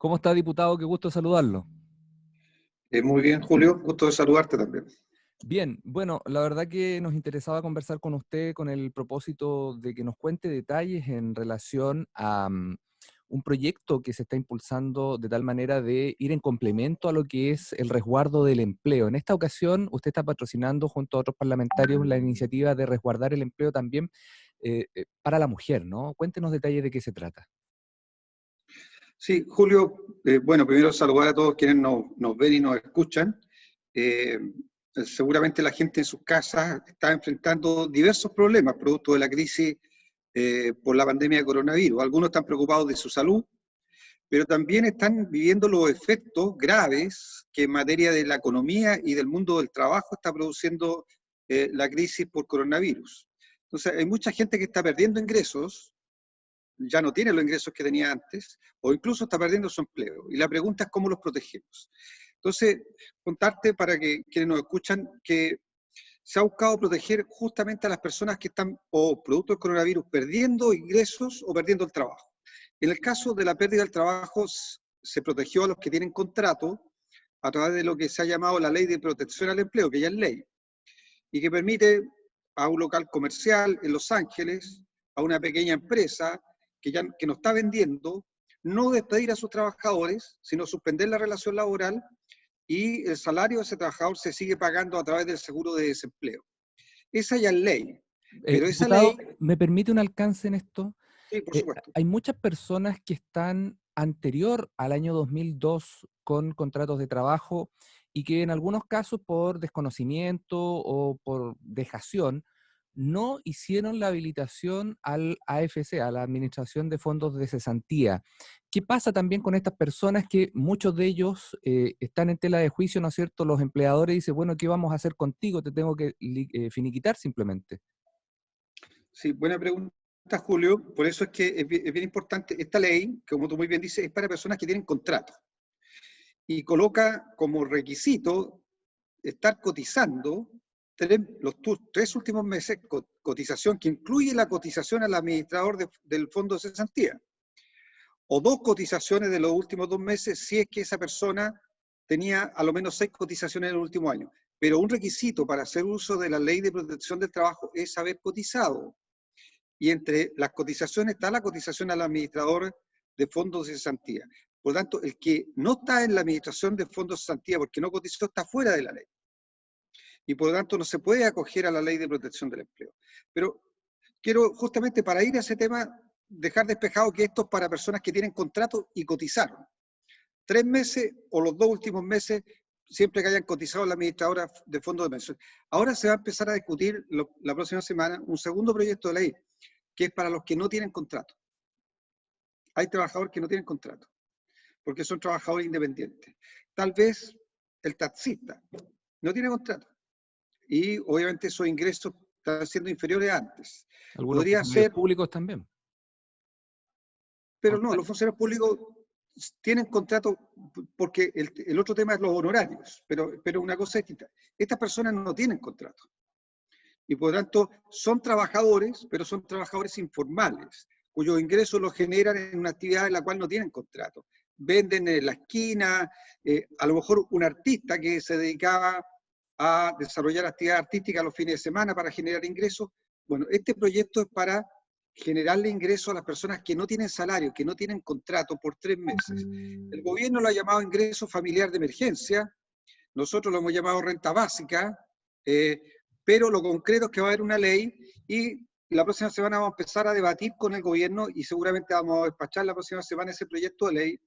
¿Cómo está, diputado? Qué gusto saludarlo. Muy bien, Julio, gusto de saludarte también. Bien, bueno, la verdad que nos interesaba conversar con usted con el propósito de que nos cuente detalles en relación a un proyecto que se está impulsando de tal manera de ir en complemento a lo que es el resguardo del empleo. En esta ocasión, usted está patrocinando junto a otros parlamentarios la iniciativa de resguardar el empleo también para la mujer, ¿no? Cuéntenos detalles de qué se trata. Sí, Julio, bueno, primero saludar a todos quienes nos ven y nos escuchan. Eh, Seguramente la gente en sus casas está enfrentando diversos problemas producto de la crisis por la pandemia de coronavirus. Algunos están preocupados de su salud, pero también están viviendo los efectos graves que en materia de la economía y del mundo del trabajo está produciendo la crisis por coronavirus. Entonces, hay mucha gente que está perdiendo ingresos, ya no tiene los ingresos que tenía antes, o incluso está perdiendo su empleo. Y la pregunta es cómo los protegemos. Entonces, contarte para que quienes nos escuchan que se ha buscado proteger justamente a las personas que están, o producto del coronavirus, perdiendo ingresos o perdiendo el trabajo. En el caso de la pérdida del trabajo, se protegió a los que tienen contrato a través de lo que se ha llamado la Ley de Protección al Empleo, que ya es ley, y que permite a un local comercial en Los Ángeles, a una pequeña empresa que no está vendiendo, no despedir a sus trabajadores, sino suspender la relación laboral y el salario de ese trabajador se sigue pagando a través del seguro de desempleo. Esa ya es ley, pero esa Diputado, ley, ¿me permite un alcance en esto? sí, por supuesto. Hay muchas personas que están anterior al año 2002 con contratos de trabajo y que en algunos casos por desconocimiento o por dejación no hicieron la habilitación al AFC, a la Administración de Fondos de Cesantía. ¿Qué pasa también con estas personas que muchos de ellos están en tela de juicio, ¿no es cierto? Los empleadores dicen, bueno, ¿qué vamos a hacer contigo? Te tengo que finiquitar simplemente. Sí, buena pregunta, Julio. Por eso es que es bien importante. Esta ley, que como tú muy bien dices, es para personas que tienen contrato y coloca como requisito estar cotizando los tres últimos meses, cotización que incluye la cotización al administrador del fondo de cesantía, o dos cotizaciones de los últimos 2 meses si es que esa persona tenía a lo menos 6 cotizaciones en el último año. Pero un requisito para hacer uso de la Ley de Protección del Trabajo es haber cotizado. Y entre las cotizaciones está la cotización al administrador de fondos de cesantía. Por lo tanto, el que no está en la administración de fondos de cesantía porque no cotizó está fuera de la ley. Y por lo tanto no se puede acoger a la Ley de Protección del Empleo. Pero quiero justamente para ir a ese tema dejar despejado que esto es para personas que tienen contrato y cotizaron. 3 meses o los 2 últimos meses, siempre que hayan cotizado la administradora de fondos de pensión. Ahora se va a empezar a discutir la próxima semana un segundo proyecto de ley, que es para los que no tienen contrato. Hay trabajadores que no tienen contrato, porque son trabajadores independientes. Tal vez el taxista no tiene contrato y obviamente esos ingresos están siendo inferiores a antes. Algunos Podría funcionarios ser, públicos también. pero no, los funcionarios públicos tienen contrato porque el otro tema es los honorarios, pero una cosa es distinta. Estas personas no tienen contrato y por lo tanto son trabajadores, pero son trabajadores informales, cuyos ingresos los generan en una actividad en la cual no tienen contrato. Venden en la esquina, a lo mejor un artista que se dedicaba a desarrollar actividad artística los fines de semana para generar ingresos. Bueno, este proyecto es para generarle ingresos a las personas que no tienen salario, que no tienen contrato por 3 meses. El gobierno lo ha llamado ingreso familiar de emergencia, nosotros lo hemos llamado renta básica, eh, pero lo concreto es que va a haber una ley y la próxima semana vamos a empezar a debatir con el gobierno y seguramente vamos a despachar la próxima semana ese proyecto de ley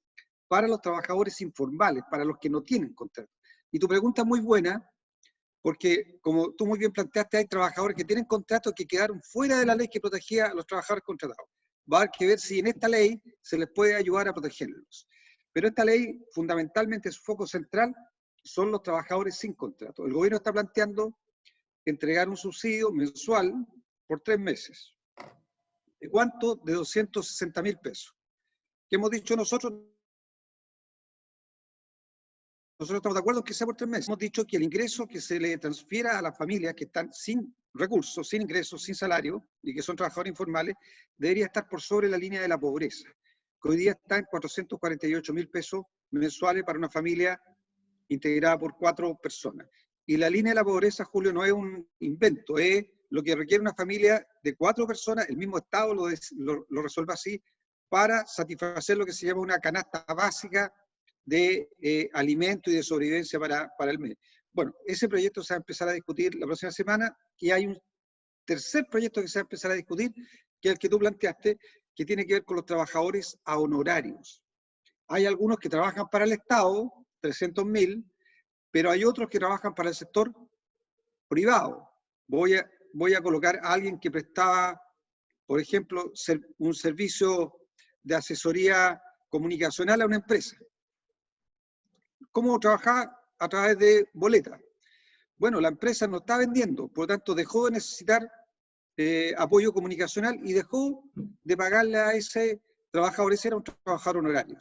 para los trabajadores informales, para los que no tienen contrato. Y tu pregunta es muy buena, porque como tú muy bien planteaste, hay trabajadores que tienen contratos que quedaron fuera de la ley que protegía a los trabajadores contratados. Va a haber que ver si en esta ley se les puede ayudar a protegerlos. Pero esta ley, fundamentalmente, su foco central son los trabajadores sin contrato. El gobierno está planteando entregar un subsidio mensual por 3 meses. ¿De cuánto? De 260.000 pesos. ¿Qué hemos dicho nosotros? Nosotros estamos de acuerdo en que sea por 3 meses. Hemos dicho que el ingreso que se le transfiera a las familias que están sin recursos, sin ingresos, sin salario, y que son trabajadores informales, debería estar por sobre la línea de la pobreza. que hoy día está en 448.000 pesos mensuales para una familia integrada por 4 personas. Y la línea de la pobreza, Julio, no es un invento, es lo que requiere una familia de 4 personas, el mismo Estado lo resuelve así, para satisfacer lo que se llama una canasta básica de alimento y de sobrevivencia para el mes. Bueno, ese proyecto se va a empezar a discutir la próxima semana, y hay un tercer proyecto que se va a empezar a discutir, que es el que tú planteaste, que tiene que ver con los trabajadores a honorarios. Hay algunos que trabajan para el Estado, 300.000, pero hay otros que trabajan para el sector privado. Voy a colocar a alguien que prestaba, por ejemplo, un servicio de asesoría comunicacional a una empresa. ¿Cómo trabajaba? A través de boletas. Bueno, la empresa no está vendiendo, por lo tanto dejó de necesitar apoyo comunicacional y dejó de pagarle a ese trabajador. Ese era un trabajador honorario.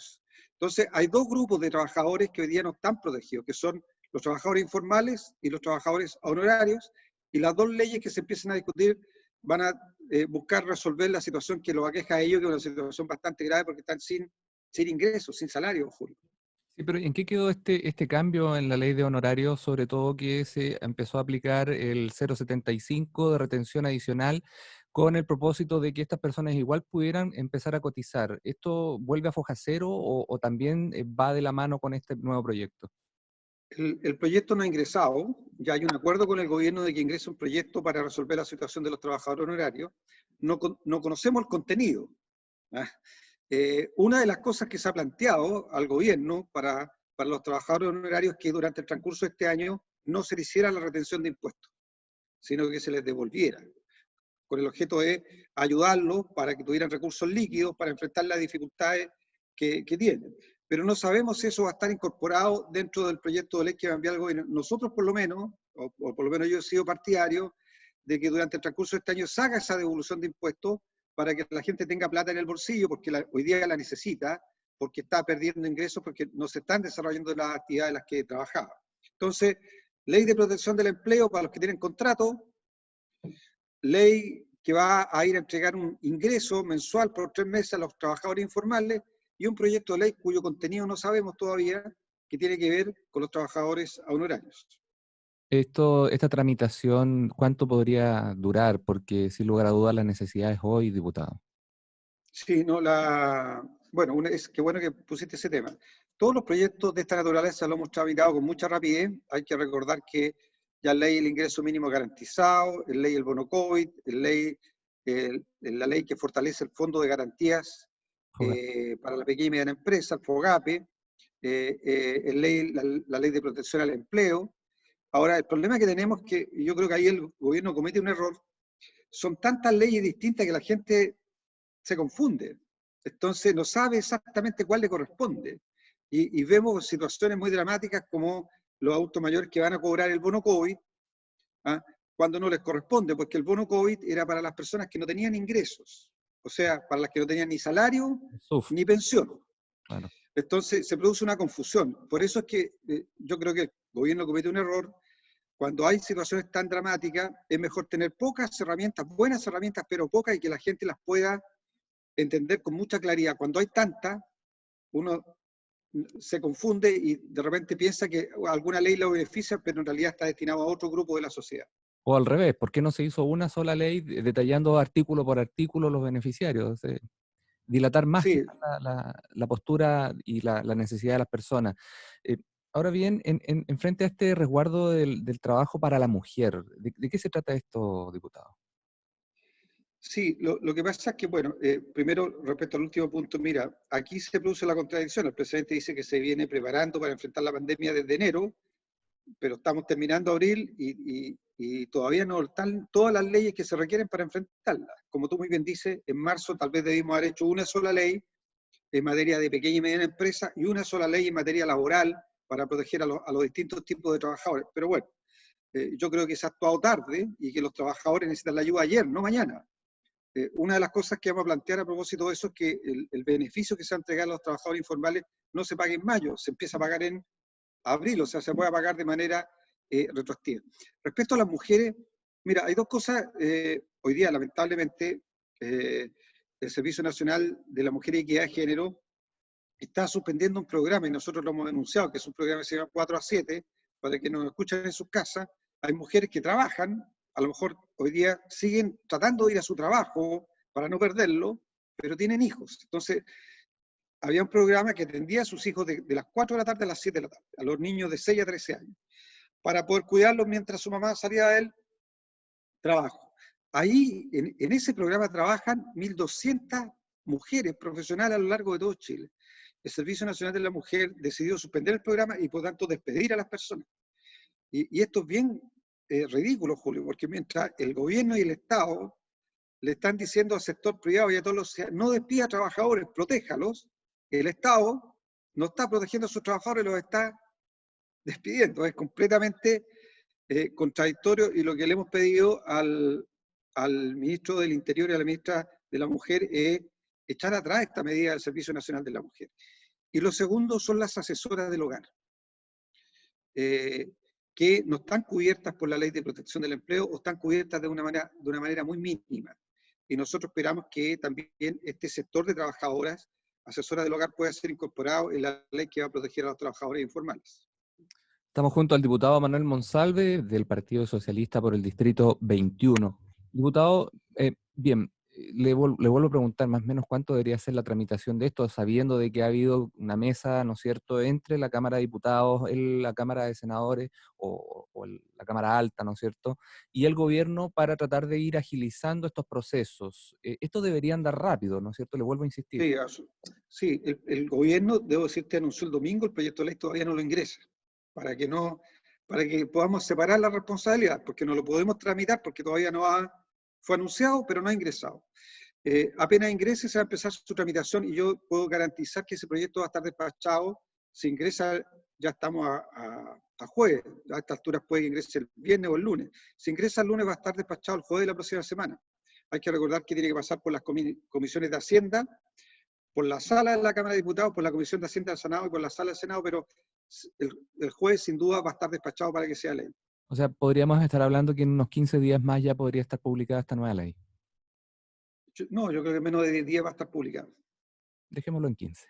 Entonces, hay dos grupos de trabajadores que hoy día no están protegidos, que son los trabajadores informales y los trabajadores honorarios, y las dos leyes que se empiezan a discutir van a buscar resolver la situación que los aqueja a ellos, que es una situación bastante grave porque están sin ingresos, sin salario, Julio. Sí, pero ¿en qué quedó este cambio en la ley de honorarios, sobre todo que se empezó a aplicar el 0,75 de retención adicional con el propósito de que estas personas igual pudieran empezar a cotizar? ¿Esto vuelve a foja cero o también va de la mano con este nuevo proyecto? El proyecto no ha ingresado, ya hay un acuerdo con el gobierno de que ingrese un proyecto para resolver la situación de los trabajadores honorarios. No conocemos el contenido. ¿Ah? Una de las cosas que se ha planteado al gobierno para los trabajadores honorarios es que durante el transcurso de este año no se le hiciera la retención de impuestos, sino que se les devolviera, con el objeto de ayudarlos para que tuvieran recursos líquidos para enfrentar las dificultades que tienen. Pero no sabemos si eso va a estar incorporado dentro del proyecto de ley que va a enviar el gobierno. Nosotros por lo menos, o por lo menos yo he sido partidario, de que durante el transcurso de este año se haga esa devolución de impuestos para que la gente tenga plata en el bolsillo, porque hoy día la necesita, porque está perdiendo ingresos, porque no se están desarrollando las actividades en las que trabajaba. Entonces, ley de protección del empleo para los que tienen contrato, ley que va a ir a entregar un ingreso mensual por 3 meses a los trabajadores informales, y un proyecto de ley cuyo contenido no sabemos todavía, que tiene que ver con los trabajadores honorarios. Esta tramitación, ¿cuánto podría durar? Porque sin lugar a dudas las necesidades hoy, diputado. Sí, no, bueno, qué bueno que pusiste ese tema. Todos los proyectos de esta naturaleza lo hemos tramitado con mucha rapidez. Hay que recordar que ya ley el ingreso mínimo garantizado, ley el bono COVID, la ley que fortalece el fondo de garantías para la pequeña y mediana empresa, el FOGAPE, la ley de protección al empleo. Ahora, el problema que tenemos, que yo creo que ahí el gobierno comete un error, son tantas leyes distintas que la gente se confunde. Entonces no sabe exactamente cuál le corresponde. Y vemos situaciones muy dramáticas como los adultos mayores que van a cobrar el bono COVID, ¿ah? Cuando no les corresponde, porque el bono COVID era para las personas que no tenían ingresos, o sea, para las que no tenían ni salario Uf, ni pensión. claro. Entonces se produce una confusión. Por eso es que yo creo que el gobierno comete un error. Cuando hay situaciones tan dramáticas, es mejor tener pocas herramientas, buenas herramientas, pero pocas, y que la gente las pueda entender con mucha claridad. Cuando hay tantas, uno se confunde y de repente piensa que alguna ley lo beneficia, pero en realidad está destinado a otro grupo de la sociedad. O al revés, ¿por qué no se hizo una sola ley detallando artículo por artículo los beneficiarios? Dilatar más Sí, quizás la postura y la necesidad de las personas. Eh, Ahora bien, en frente a este resguardo del trabajo para la mujer, ¿de qué se trata esto, diputado? sí, lo que pasa es que, bueno, primero respecto al último punto, mira, aquí se produce la contradicción. El presidente dice que se viene preparando para enfrentar la pandemia desde enero, pero estamos terminando abril y todavía no están todas las leyes que se requieren para enfrentarla. Como tú muy bien dices, en marzo tal vez debimos haber hecho una sola ley en materia de pequeña y mediana empresa y una sola ley en materia laboral para proteger a los distintos tipos de trabajadores. Pero bueno, yo creo que se ha actuado tarde y que los trabajadores necesitan la ayuda ayer, no mañana. Una de las cosas que vamos a plantear a propósito de eso es que el beneficio que se ha entregado a los trabajadores informales no se pague en mayo, se empieza a pagar en abril, o sea, se puede pagar de manera retroactiva. Respecto a las mujeres, mira, hay dos cosas hoy día, lamentablemente, el Servicio Nacional de la Mujer y Equidad de Género está suspendiendo un programa, y nosotros lo hemos denunciado, que es un programa que se llama 4 a 7, para que nos escuchen en sus casas. Hay mujeres que trabajan, a lo mejor hoy día siguen tratando de ir a su trabajo para no perderlo, pero tienen hijos. Entonces, había un programa que atendía a sus hijos de las 4 de la tarde a las 7 de la tarde, a los niños de 6 a 13 años, para poder cuidarlos mientras su mamá salía del trabajo. Ahí, en ese programa trabajan 1.200 mujeres profesionales a lo largo de todo Chile. El Servicio Nacional de la Mujer decidió suspender el programa y por tanto despedir a las personas. Y esto es bien ridículo, Julio, porque mientras el gobierno y el Estado le están diciendo al sector privado y a todos los, no despida a trabajadores, protéjalos, el Estado no está protegiendo a sus trabajadores, los está despidiendo. Es completamente contradictorio, y lo que le hemos pedido al ministro del Interior y a la ministra de la Mujer es echar atrás esta medida del Servicio Nacional de la Mujer. Y lo segundo son las asesoras del hogar, que no están cubiertas por la Ley de Protección del Empleo o están cubiertas de una manera muy mínima. Y nosotros esperamos que también este sector de trabajadoras, asesoras del hogar, pueda ser incorporado en la ley que va a proteger a los trabajadores informales. Estamos junto al diputado Manuel Monsalve del Partido Socialista por el Distrito 21. Diputado, bien, le vuelvo a preguntar más o menos cuánto debería ser la tramitación de esto, sabiendo de que ha habido una mesa, ¿no es cierto?, entre la Cámara de Diputados, la Cámara de Senadores la Cámara Alta, ¿no es cierto?, y el gobierno para tratar de ir agilizando estos procesos. Esto debería andar rápido, ¿no es cierto? Le vuelvo a insistir. Sí, el gobierno, debo decirte, anunció el domingo, el proyecto de ley todavía no lo ingresa, para que podamos separar la responsabilidad, porque no lo podemos tramitar, porque todavía fue anunciado, pero no ha ingresado. Apenas ingrese, se va a empezar su tramitación, y yo puedo garantizar que ese proyecto va a estar despachado. Si ingresa, ya estamos a jueves, a estas alturas puede que ingrese el viernes o el lunes. Si ingresa el lunes, va a estar despachado el jueves de la próxima semana. Hay que recordar que tiene que pasar por las comisiones de Hacienda, por la sala de la Cámara de Diputados, por la Comisión de Hacienda del Senado y por la sala del Senado, pero el jueves sin duda va a estar despachado para que sea ley. O sea, podríamos estar hablando que en unos 15 días más ya podría estar publicada esta nueva ley. No, yo creo que en menos de 10 días va a estar publicado. Dejémoslo en 15.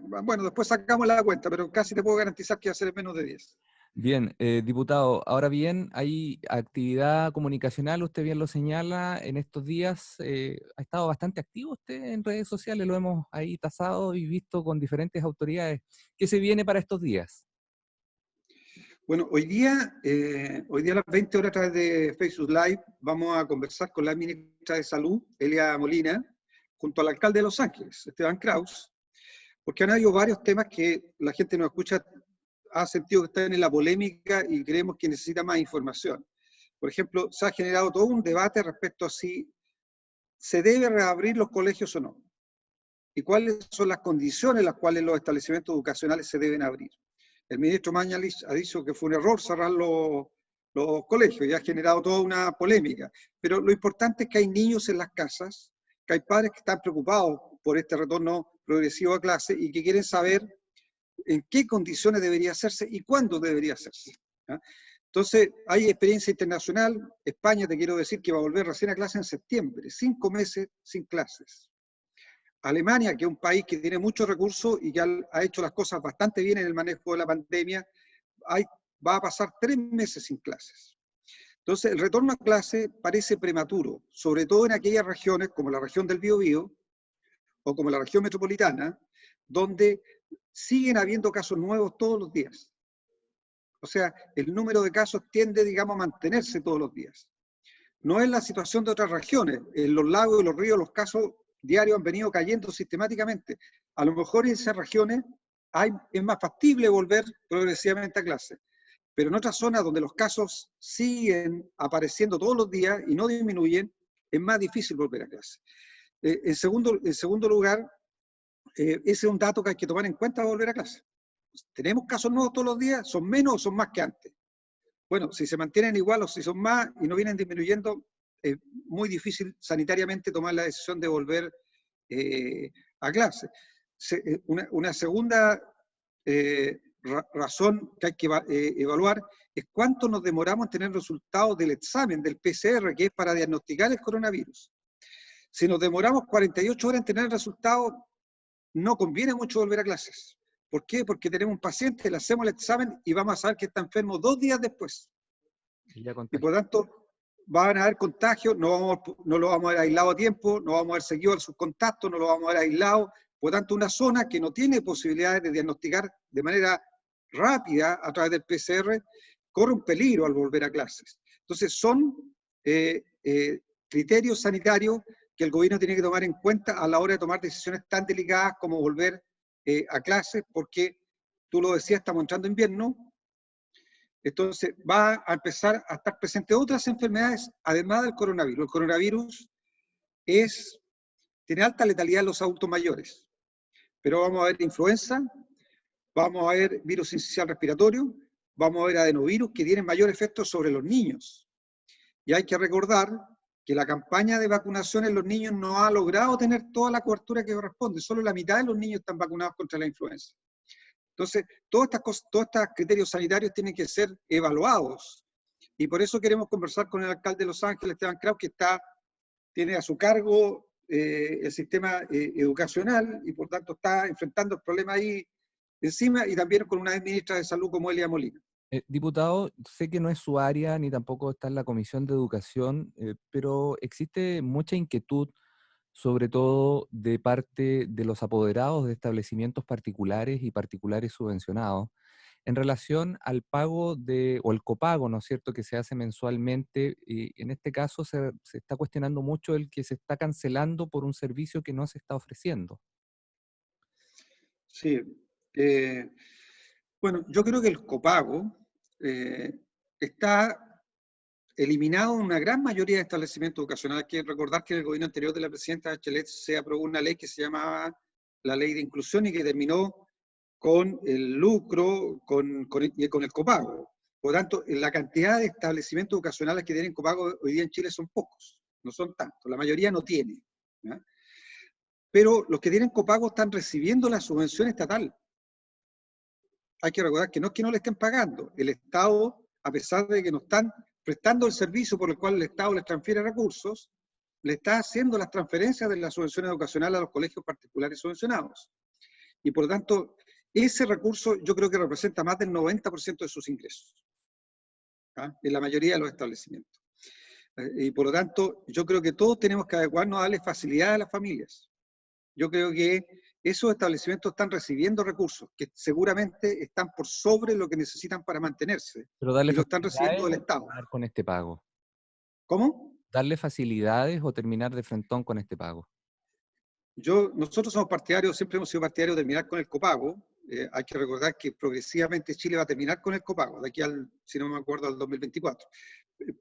Bueno, después sacamos la cuenta, pero casi te puedo garantizar que va a ser en menos de 10. Bien, diputado, ahora bien, hay actividad comunicacional, usted bien lo señala, en estos días ha estado bastante activo usted en redes sociales, lo hemos ahí tasado y visto con diferentes autoridades. ¿Qué se viene para estos días? Bueno, hoy día a las 20 horas a través de Facebook Live vamos a conversar con la ministra de Salud, Elia Molina, junto al alcalde de Los Ángeles, Esteban Kraus, porque han habido varios temas que la gente nos escucha, ha sentido que están en la polémica y creemos que necesita más información. Por ejemplo, se ha generado todo un debate respecto a si se debe reabrir los colegios o no, y cuáles son las condiciones en las cuales los establecimientos educacionales se deben abrir. El ministro Mañalich ha dicho que fue un error cerrar los colegios y ha generado toda una polémica. Pero lo importante es que hay niños en las casas, que hay padres que están preocupados por este retorno progresivo a clase y que quieren saber en qué condiciones debería hacerse y cuándo debería hacerse. ¿Ya? Entonces, hay experiencia internacional. España, te quiero decir, que va a volver recién a clase en septiembre, 5 meses sin clases. Alemania, que es un país que tiene muchos recursos y que ha hecho las cosas bastante bien en el manejo de la pandemia, va a pasar 3 meses sin clases. Entonces, el retorno a clase parece prematuro, sobre todo en aquellas regiones como la región del Biobío o como la región metropolitana, donde siguen habiendo casos nuevos todos los días. O sea, el número de casos tiende, digamos, a mantenerse todos los días. No es la situación de otras regiones. En los lagos y los ríos los casos diarios han venido cayendo sistemáticamente. A lo mejor en esas regiones es más factible volver progresivamente a clase. Pero en otras zonas donde los casos siguen apareciendo todos los días y no disminuyen, es más difícil volver a clase. En segundo lugar, ese es un dato que hay que tomar en cuenta al volver a clase. ¿Tenemos casos nuevos todos los días? ¿Son menos o son más que antes? Bueno, si se mantienen igual o si son más y no vienen disminuyendo, es muy difícil sanitariamente tomar la decisión de volver a clase. Una segunda razón que hay que evaluar es cuánto nos demoramos en tener resultados del examen del PCR, que es para diagnosticar el coronavirus. Si nos demoramos 48 horas en tener el resultado, no conviene mucho volver a clases. ¿Por qué? Porque tenemos un paciente, le hacemos el examen y vamos a saber que está enfermo 2 días después. Y ya Y por tanto, van a haber contagios, no lo vamos a ver aislado a tiempo, no vamos a ver seguido sus contactos, no lo vamos a ver aislado. Por tanto, una zona que no tiene posibilidades de diagnosticar de manera rápida a través del PCR, corre un peligro al volver a clases. Entonces, son criterios sanitarios que el gobierno tiene que tomar en cuenta a la hora de tomar decisiones tan delicadas como volver a clases, porque tú lo decías, estamos entrando en invierno, entonces va a empezar a estar presente otras enfermedades además del coronavirus. El coronavirus tiene alta letalidad en los adultos mayores, pero vamos a ver influenza, vamos a ver virus sincicial respiratorio, vamos a ver adenovirus que tienen mayor efecto sobre los niños. Y hay que recordar que la campaña de vacunación en los niños no ha logrado tener toda la cobertura que corresponde. Solo la mitad de los niños están vacunados contra la influenza. Entonces, todos estos criterios sanitarios tienen que ser evaluados. Y por eso queremos conversar con el alcalde de Los Ángeles, Esteban Kraus, que tiene a su cargo el sistema educacional y por tanto está enfrentando el problema ahí encima, y también con una ministra de Salud como Elia Molina. Diputado, sé que no es su área ni tampoco está en la Comisión de Educación, pero existe mucha inquietud, sobre todo de parte de los apoderados de establecimientos particulares y particulares subvencionados, en relación al pago o el copago, ¿no es cierto?, que se hace mensualmente, y en este caso se está cuestionando mucho el que se está cancelando por un servicio que no se está ofreciendo. Sí. Bueno, yo creo que el copago está eliminado en una gran mayoría de establecimientos educacionales. Hay que recordar que en el gobierno anterior de la presidenta Bachelet se aprobó una ley que se llamaba la Ley de Inclusión y que terminó con el lucro, con el copago. Por lo tanto, la cantidad de establecimientos educacionales que tienen copago hoy día en Chile son pocos, no son tantos, la mayoría no tiene, ¿ya? Pero los que tienen copago están recibiendo la subvención estatal. Hay que recordar que no es que no le estén pagando, el Estado, a pesar de que no están prestando el servicio por el cual el Estado les transfiere recursos, le está haciendo las transferencias de la subvención educacional a los colegios particulares subvencionados. Y por lo tanto, ese recurso yo creo que representa más del 90% de sus ingresos, ¿ah? En la mayoría de los establecimientos. Y por lo tanto, yo creo que todos tenemos que adecuarnos a darle facilidad a las familias. Yo creo que esos establecimientos están recibiendo recursos que seguramente están por sobre lo que necesitan para mantenerse, Pero darle y lo están recibiendo facilidades del o Estado. terminar con este pago. ¿Cómo? Darle facilidades o terminar de frentón con este pago. Nosotros somos partidarios, siempre hemos sido partidarios de terminar con el copago. Hay que recordar que progresivamente Chile va a terminar con el copago, de aquí al, si no me acuerdo, al 2024.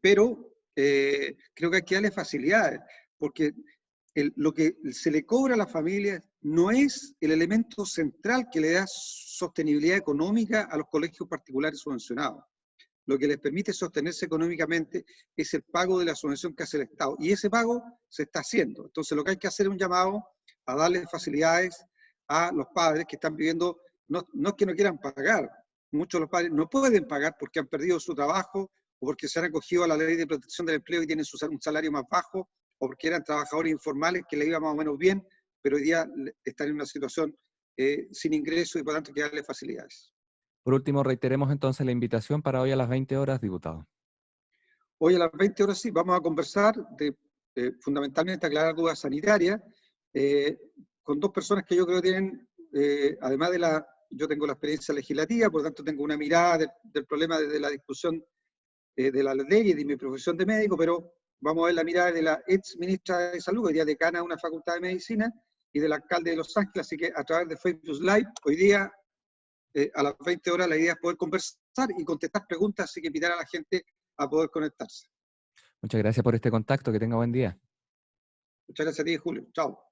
Pero creo que hay que darle facilidades, porque lo que se le cobra a las familias no es el elemento central que le da sostenibilidad económica a los colegios particulares subvencionados. Lo que les permite sostenerse económicamente es el pago de la subvención que hace el Estado. Y ese pago se está haciendo. Entonces lo que hay que hacer es un llamado a darle facilidades a los padres que están viviendo, no es que no quieran pagar, muchos de los padres no pueden pagar porque han perdido su trabajo o porque se han acogido a la ley de protección del empleo y tienen un salario más bajo, o porque eran trabajadores informales que le iba más o menos bien, pero hoy día están en una situación sin ingreso y por tanto hay que darle facilidades. Por último, reiteremos entonces la invitación para hoy a las 20 horas, diputado. Hoy a las 20 horas sí, vamos a conversar de fundamentalmente aclarar dudas sanitarias con dos personas que yo creo tienen, además yo tengo la experiencia legislativa, por lo tanto tengo una mirada del problema desde la discusión de la ley y de mi profesión de médico, pero vamos a ver la mirada de la ex ministra de Salud, hoy día decana de una facultad de medicina, y del alcalde de Los Ángeles, así que a través de Facebook Live, hoy día a las 20 horas la idea es poder conversar y contestar preguntas, así que invitar a la gente a poder conectarse. Muchas gracias por este contacto. Que tenga buen día. Muchas gracias a ti, Julio. Chao.